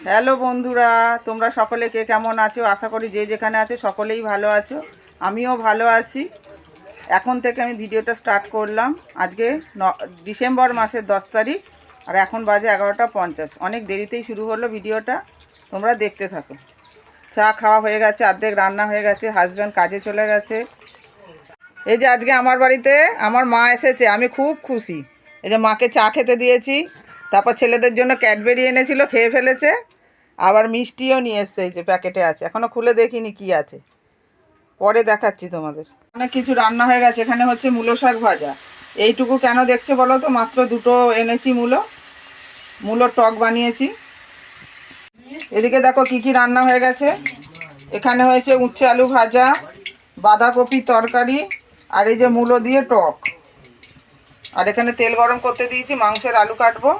Hello বন্ধুরা, তোমরা সকলে কে কেমন আছো? আশা করি যে যেখানে আছো সকলেই ভালো আছো। আমিও ভালো আছি। এখন থেকে আমি ভিডিওটা স্টার্ট করলাম। আজকে ডিসেম্বর মাসের 10 তারিখ, আর এখন বাজে 11:50। অনেক দেরিতেই শুরু হলো ভিডিওটা, তোমরা দেখতে থাকো। চা খাওয়া হয়ে গেছে, অর্ধেক রান্না হয়ে গেছে, হাজব্যান্ড কাজে চলে গেছে। এই যে আজকে আমার বাড়িতে আমার মা এসেছে, আমি খুব খুশি। এই যে মাকে চা খেতে দিয়েছি, তারপর ছেলেদের জন্য ক্যাডবেরি এনেছিল, খেয়ে ফেলেছে। আবার মিষ্টিও নিয়ে এসছে, এই যে প্যাকেটে আছে, এখনও খুলে দেখিনি কি আছে, পরে দেখাচ্ছি তোমাদের। অনেক কিছু রান্না হয়ে গেছে। এখানে হচ্ছে মূলো শাক ভাজা। এইটুকু কেন দেখছো বলো তো? মাত্র দুটো এনেছি মূলোর টক বানিয়েছি। এদিকে দেখো কি কি রান্না হয়ে গেছে। এখানে হয়েছে উচ্ছে আলু ভাজা, বাঁধাকপি তরকারি, আর এই যে মূলো দিয়ে টক। আর এখানে তেল গরম করতে দিয়েছি, মাংসের আলু কাটবো।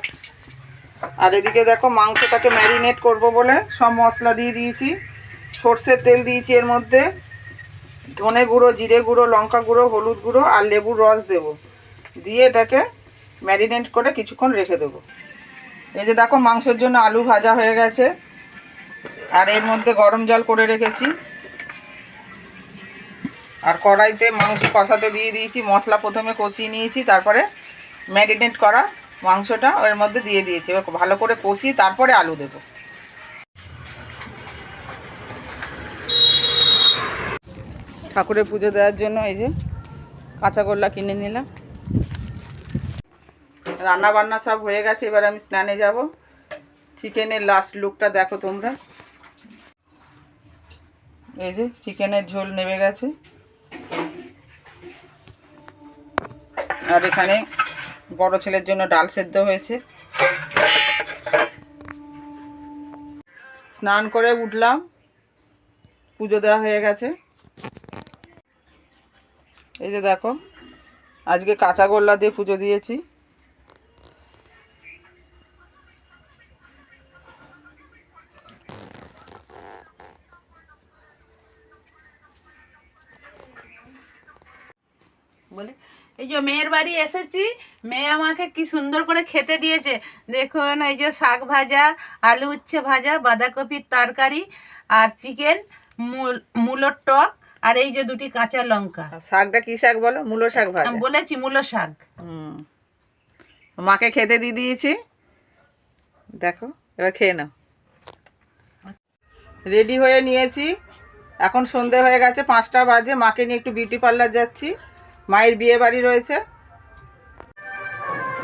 আর এদিকে দেখো মাংসটাকে ম্যারিনেট করব বলে সব মশলা দিয়ে দিয়েছি। সর্ষের তেল দিয়েছি, এর মধ্যে ধনে গুঁড়ো, জিরে গুঁড়ো, লঙ্কা গুঁড়ো, হলুদ গুঁড়ো আর লেবুর রস দেব। দিয়ে এটাকে ম্যারিনেট করে কিছুক্ষণ রেখে দেবো। এই যে দেখো মাংসের জন্য আলু ভাজা হয়ে গেছে, আর এর মধ্যে গরম জল করে রেখেছি। আর কড়াইতে মাংস কষাতে দিয়ে দিয়েছি। মশলা প্রথমে কষিয়ে নিয়েছি, তারপরে ম্যারিনেট করা মাংসটা এর মধ্যে দিয়ে দিয়েছি। এবার ভালো করে কষিয়ে তারপরে আলু দেবো। ঠাকুরের পুজো দেওয়ার জন্য এই যে কাঁচাগোল্লা কিনে নিলাম। রান্না বান্না সব হয়ে গেছে, এবার আমি স্নানে যাব। চিকেনের লাস্ট লুকটা দেখো তোমরা। এই যে চিকেনের ঝোল নেমে গেছে, আর এখানে বড় ছেলের জন্য ডাল সেদ্ধ হয়েছে। স্নান করে উঠলাম, পুজো দেওয়া হয়ে গেছে। এই যে দেখো আজকে কাঁচাগোল্লা দিয়ে পুজো দিয়েছি। বলে এই যে মেয়ের বাড়ি এসেছি, মেয়ে আমাকে কি সুন্দর করে খেতে দিয়েছে। দেখুন এই যে শাক ভাজা, আলু উচ্ছে ভাজা, বাঁধাকপির তরকারি, আর চিকেন, মূলোর টক, আর এই যে দুটি কাঁচা লঙ্কা। শাকটা কি শাক বলো? মূলো শাক ভাজা বলেছি, মূলো শাক। মাকে খেতে দিয়ে দিয়েছি, দেখো এবার খেয়ে নাও। রেডি হয়ে নিয়েছি, এখন সন্ধে হয়ে গেছে, 5টা বাজে। মাকে নিয়ে একটু বিউটি পার্লার যাচ্ছি, মায়ের বিয়ে বাড়ি রয়েছে।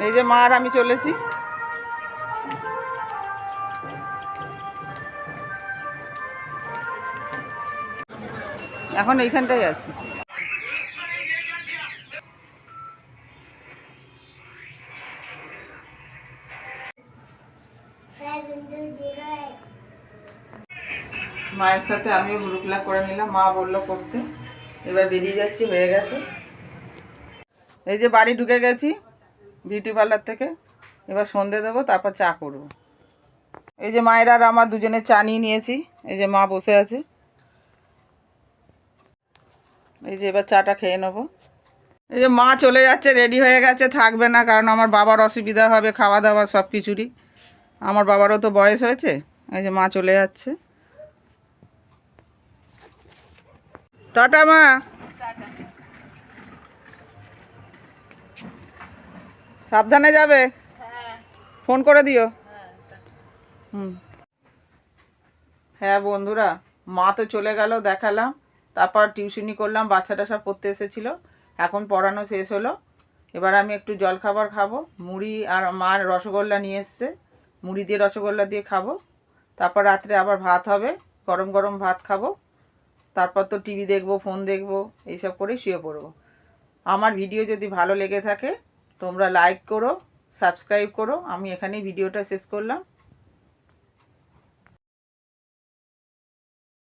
এই যে মা আর আমি চলেছি। এখন এইখানটাই আছি। মায়ের সাথে আমিও গ্রুপলা করে নিলাম, মা বললো করতে। এবার বেরিয়ে যাচ্ছি, হয়ে গেছে। এই যে বাড়ি ঢুকে গেছি বিউটি পার্লার থেকে। এবার সন্ধে দেবো, তারপর চা করব। এই যে মায়ের আর আমার দুজনে চা নিয়ে নিয়েছি। এই যে মা বসে আছে। এই যে এবার চাটা খেয়ে নেবো। এই যে মা চলে যাচ্ছে, রেডি হয়ে গেছে, থাকবে না, কারণ আমার বাবার অসুবিধা হবে খাওয়া দাওয়া সব কিছুরই। আমার বাবারও তো বয়স হয়েছে। এই যে মা চলে যাচ্ছে। টাটা মা। সাবধানে যাবে, ফোন করে দিও। হ্যাঁ বন্ধুরা, মা তো চলে গেল, দেখালাম। তারপর টিউশনি করলাম, বাচ্চাটা সব পড়তে এসেছিলো। এখন পড়ানো শেষ হলো। এবার আমি একটু জলখাবার খাবো। মুড়ি আর মার রসগোল্লা নিয়ে এসছে, মুড়ি দিয়ে রসগোল্লা দিয়ে খাবো। তারপর রাত্রে আবার ভাত হবে, গরম গরম ভাত খাবো। তারপর তো টিভি দেখবো, ফোন দেখবো, এইসব করেই শুয়ে পড়বো। আমার ভিডিও যদি ভালো লেগে থাকে তোমরা লাইক করো, সাবস্ক্রাইব করো। আমি এখানেই ভিডিওটা শেষ করলাম।